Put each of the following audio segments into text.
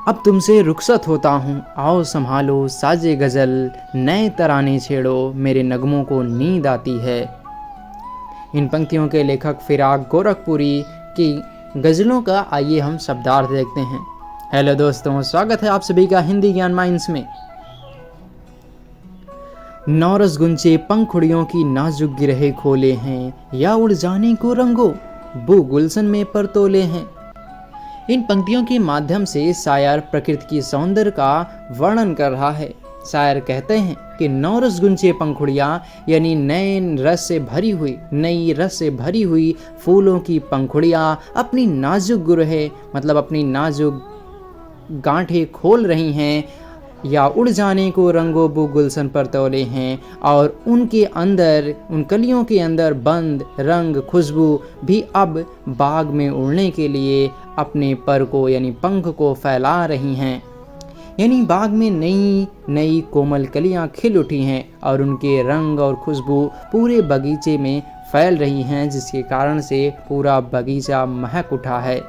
अब तुमसे रुखसत होता हूँ, आओ संभालो साजे गज़ल, नए तराने छेड़ो, मेरे नगमों को नींद आती है। इन पंक्तियों के लेखक फिराक गोरखपुरी की गज़लों का आइए हम शब्दार्थ देखते हैं। हेलो दोस्तों, स्वागत है आप सभी का हिंदी ज्ञान माइंस में। नौरस गुंचे पंखुड़ियों की नाजुक गिरहे खोले हैं, या उड़ जाने को रंगो बू गुलशन में परतोले हैं। इन पंक्तियों के माध्यम से शायर प्रकृति की सौंदर्य का वर्णन कर रहा है। शायर कहते हैं कि नौरस गुंचे पंखुड़ियाँ यानी नए रस से भरी हुई, नई रस से भरी हुई फूलों की पंखुड़ियाँ अपनी नाजुक गुरहे मतलब अपनी नाजुक गांठें खोल रही हैं, या उड़ जाने को रंगो बू गुलशन पर तोले हैं, और उनके अंदर, उन कलियों के अंदर बंद रंग खुशबू भी अब बाग में उड़ने के लिए अपने पर को यानी पंख को फैला रही हैं। यानी बाग में नई नई कोमल कलियां खिल उठी हैं और उनके रंग और खुशबू पूरे बगीचे में फैल रही हैं, जिसके कारण से पूरा बगीचा महक उठा है।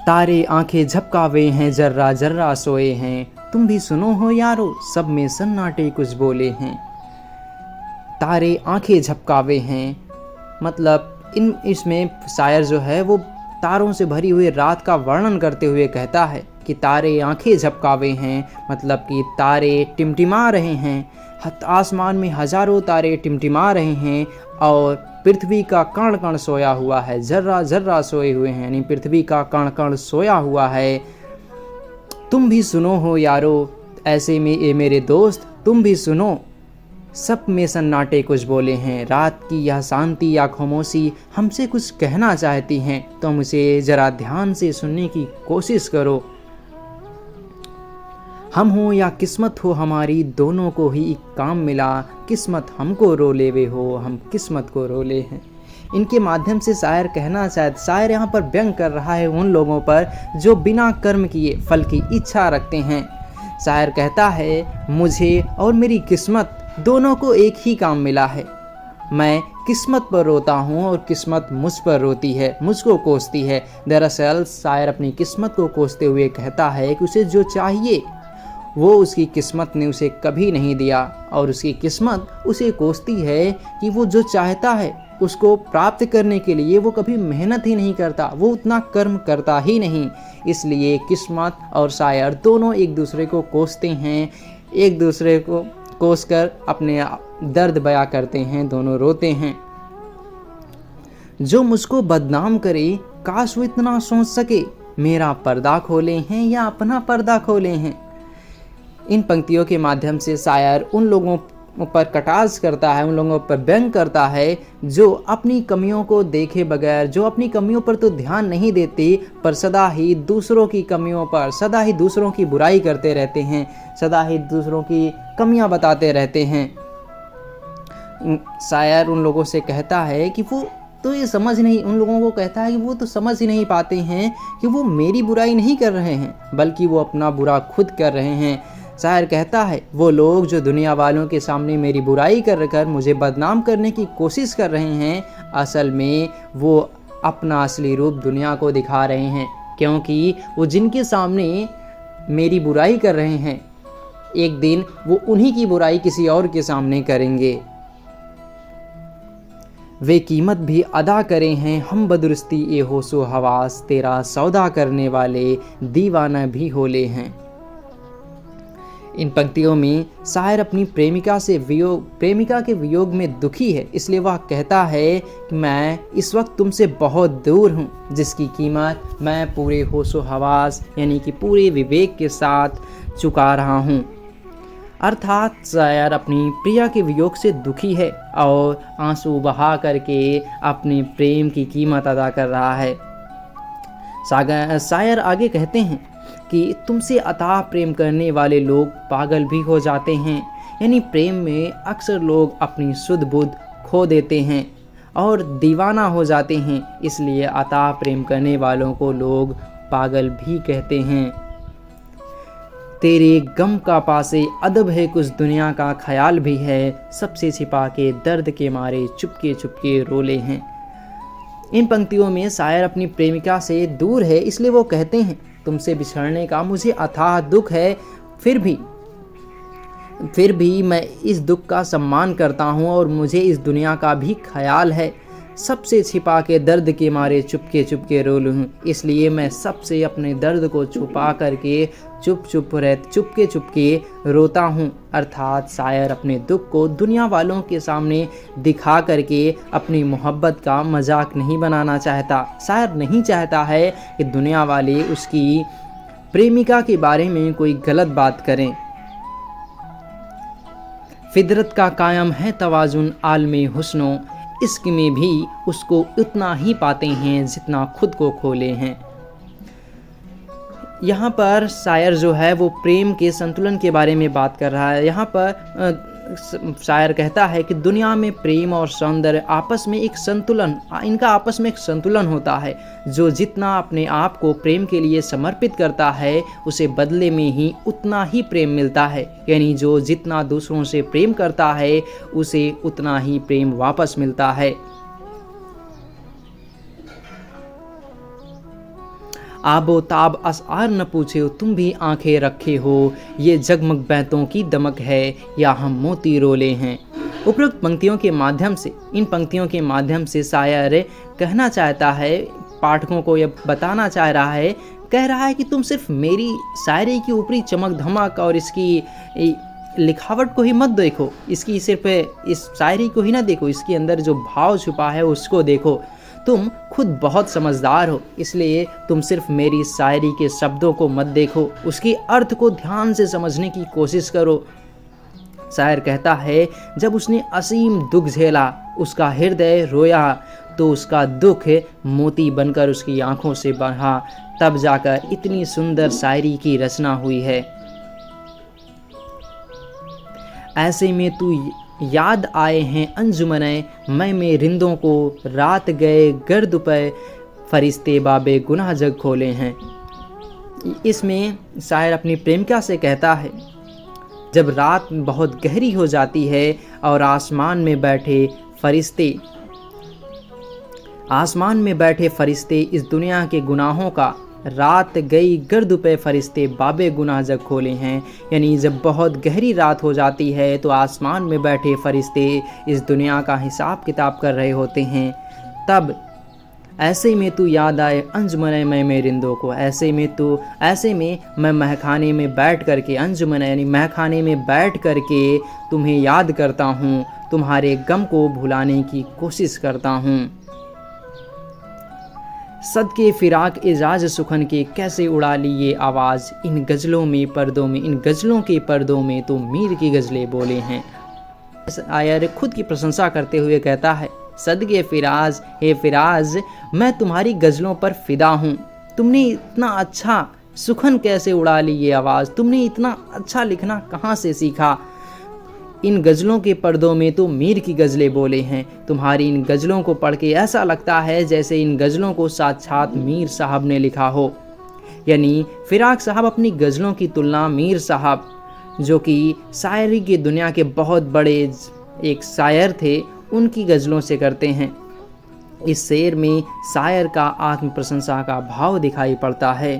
तारे आंखें झपकावे हैं, जर्रा जर्रा सोए हैं, तुम भी सुनो हो यारो, सब में सन्नाटे कुछ बोले हैं। तारे आंखें झपकावे हैं मतलब इसमें शायर जो है वो तारों से भरी हुई रात का वर्णन करते हुए कहता है कि तारे आंखें झपकावे हैं, मतलब कि तारे टिमटिमा रहे हैं, आसमान में हजारों तारे टिमटिमा रहे हैं और पृथ्वी का कण कण सोया हुआ है, जर्रा जर्रा सोए हुए हैं, यानी पृथ्वी का कण कण सोया हुआ है। तुम भी सुनो हो यारो, ऐसे में ये मेरे दोस्त तुम भी सुनो, सब में सन्नाटे कुछ बोले हैं। रात की यह शांति या खामोशी हमसे कुछ कहना चाहती हैं, तो मुझे ज़रा ध्यान से सुनने की कोशिश करो। हम हो या किस्मत हो हमारी, दोनों को ही एक काम मिला, किस्मत हमको रो लेवे हो, हम किस्मत को रो ले हैं। इनके माध्यम से शायर कहना चाहते, शायर यहाँ पर व्यंग कर रहा है उन लोगों पर जो बिना कर्म किए फल की इच्छा रखते हैं। शायर कहता है मुझे और मेरी किस्मत दोनों को एक ही काम मिला है, मैं किस्मत पर रोता हूँ और किस्मत मुझ पर रोती है, मुझको कोसती है। दरअसल शायर अपनी किस्मत को कोसते हुए कहता है कि उसे जो चाहिए वो उसकी किस्मत ने उसे कभी नहीं दिया, और उसकी किस्मत उसे कोसती है कि वो जो चाहता है उसको प्राप्त करने के लिए वो कभी मेहनत ही नहीं करता, वो उतना कर्म करता ही नहीं। इसलिए किस्मत और शायर दोनों एक दूसरे को कोसते हैं, एक दूसरे को कोस कर अपने दर्द बयां करते हैं, दोनों रोते हैं। जो मुझको बदनाम करे काश वो इतना सोच सके, मेरा पर्दा खोले हैं या अपना पर्दा खोले हैं। इन पंक्तियों के माध्यम से शायर उन लोगों पर कटाक्ष करता है, उन लोगों पर व्यंग करता है जो अपनी कमियों को देखे बगैर, जो अपनी कमियों पर तो ध्यान नहीं देते पर सदा ही दूसरों की कमियों पर, सदा ही दूसरों की बुराई करते रहते हैं, सदा ही दूसरों की कमियां बताते रहते हैं। शायर उन लोगों से कहता है कि वो तो ये समझ नहीं, उन लोगों को कहता है कि वो तो समझ ही नहीं पाते हैं कि वो मेरी बुराई नहीं कर रहे हैं, बल्कि वो अपना बुरा खुद कर रहे हैं। शायर कहता है वो लोग जो दुनिया वालों के सामने मेरी बुराई कर मुझे बदनाम करने की कोशिश कर रहे हैं, असल में वो अपना असली रूप दुनिया को दिखा रहे हैं, क्योंकि वो जिनके सामने मेरी बुराई कर रहे हैं एक दिन वो उन्हीं की बुराई किसी और के सामने करेंगे। वे कीमत भी अदा करें हैं हम बदुरुस्ती ए होशो हवास, तेरा सौदा करने वाले दीवाना भी होले हैं। इन पंक्तियों में शायर अपनी प्रेमिका के वियोग में दुखी है, इसलिए वह कहता है कि मैं इस वक्त तुमसे बहुत दूर हूँ, जिसकी कीमत मैं पूरे होशो हवास यानी कि पूरे विवेक के साथ चुका रहा हूँ। अर्थात शायर अपनी प्रिया के वियोग से दुखी है और आंसू बहा करके अपने प्रेम की कीमत अदा कर रहा है। शायर आगे कहते हैं कि तुमसे अथाह प्रेम करने वाले लोग पागल भी हो जाते हैं, यानी प्रेम में अक्सर लोग अपनी सुध बुध खो देते हैं और दीवाना हो जाते हैं, इसलिए अथाह प्रेम करने वालों को लोग पागल भी कहते हैं। तेरे गम का पासे अदब है कुछ दुनिया का ख्याल भी है, सबसे छिपा के दर्द के मारे चुपके चुपके रोले हैं। इन पंक्तियों में शायर अपनी प्रेमिका से दूर है, इसलिए वो कहते हैं तुमसे बिछड़ने का मुझे अथाह दुख है, फिर भी मैं इस दुख का सम्मान करता हूँ और मुझे इस दुनिया का भी ख्याल है। सबसे छिपा के दर्द के मारे चुपके चुपके रो लूँ, इसलिए मैं सबसे अपने दर्द को छुपा करके चुपके चुपके रोता हूँ। अर्थात शायर अपने दुख को दुनिया वालों के सामने दिखा करके अपनी मोहब्बत का मजाक नहीं बनाना चाहता। शायर नहीं चाहता है कि दुनिया वाले उसकी प्रेमिका के बारे में कोई गलत बात करें। फितरत का कायम है तवाजुन आलमे हुस्नो, इश्क में भी उसको उतना ही पाते हैं जितना खुद को खोले हैं। यहाँ पर शायर जो है वो प्रेम के संतुलन के बारे में बात कर रहा है। यहाँ पर शायर कहता है कि दुनिया में प्रेम और सौंदर्य आपस में एक संतुलन, इनका आपस में एक संतुलन होता है। जो जितना अपने आप को प्रेम के लिए समर्पित करता है उसे बदले में ही उतना ही प्रेम मिलता है। यानी जो जितना दूसरों से प्रेम करता है उसे उतना ही प्रेम वापस मिलता है। आबो ताब असआर न पूछे, तुम भी आंखें रखे हो, ये जगमग बैतों की दमक है या हम मोती रोले हैं। उपरोक्त पंक्तियों के माध्यम से, इन पंक्तियों के माध्यम से शायर कहना चाहता है, पाठकों को यह बताना चाह रहा है, कह रहा है कि तुम सिर्फ मेरी शायरी की ऊपरी चमक धमक और इसकी लिखावट को ही मत देखो, इसकी सिर्फ इस शायरी को ही ना देखो, इसके अंदर जो भाव छुपा है उसको देखो। तुम खुद बहुत समझदार हो, इसलिए तुम सिर्फ मेरी शायरी के शब्दों को मत देखो, उसके अर्थ को ध्यान से समझने की कोशिश करो। शायर कहता है, जब उसने असीम दुख झेला, उसका हृदय रोया, तो उसका दुख मोती बनकर उसकी आंखों से बहा, तब जाकर इतनी सुंदर शायरी की रचना हुई है। ऐसे में तू याद आए हैं अंजुमने मैं रिंदों को, रात गए गर्द पे फरिश्ते बाबे गुनाह जग खोले हैं। इसमें शायर अपनी प्रेमिका से कहता है, जब रात बहुत गहरी हो जाती है और आसमान में बैठे फरिश्ते इस दुनिया के गुनाहों का, रात गई गर्द पे फरिश्ते बाबे गुनाह जग खोले हैं। यानी जब बहुत गहरी रात हो जाती है तो आसमान में बैठे फरिश्ते इस दुनिया का हिसाब किताब कर रहे होते हैं। तब ऐसे में तू याद आए अंजुमन मैं रिंदों को, ऐसे में मैं महखाने में बैठ करके, अंजुमन यानी महखाने में बैठ करके तुम्हें याद करता हूँ, तुम्हारे गम को भुलाने की कोशिश करता हूँ। सदके फिराक एजाज सुखन के कैसे उड़ा ली ये आवाज़, इन गज़लों के पर्दों में तो मीर की गज़लें बोले हैं। शायर खुद की प्रशंसा करते हुए कहता है, सदके फिराज, हे फिराज, मैं तुम्हारी गज़लों पर फ़िदा हूँ। तुमने इतना अच्छा सुखन कैसे उड़ा ली ये आवाज़, तुमने इतना अच्छा लिखना कहाँ से सीखा। इन गज़लों के पर्दों में तो मीर की गज़लें बोले हैं। तुम्हारी इन गज़लों को पढ़ के ऐसा लगता है जैसे इन गज़लों को साक्षात मीर साहब ने लिखा हो। यानी फिराक साहब अपनी गज़लों की तुलना मीर साहब, जो कि शायरी की दुनिया के बहुत बड़े एक शायर थे, उनकी गज़लों से करते हैं। इस शेर में शायर का आत्म प्रशंसा का भाव दिखाई पड़ता है।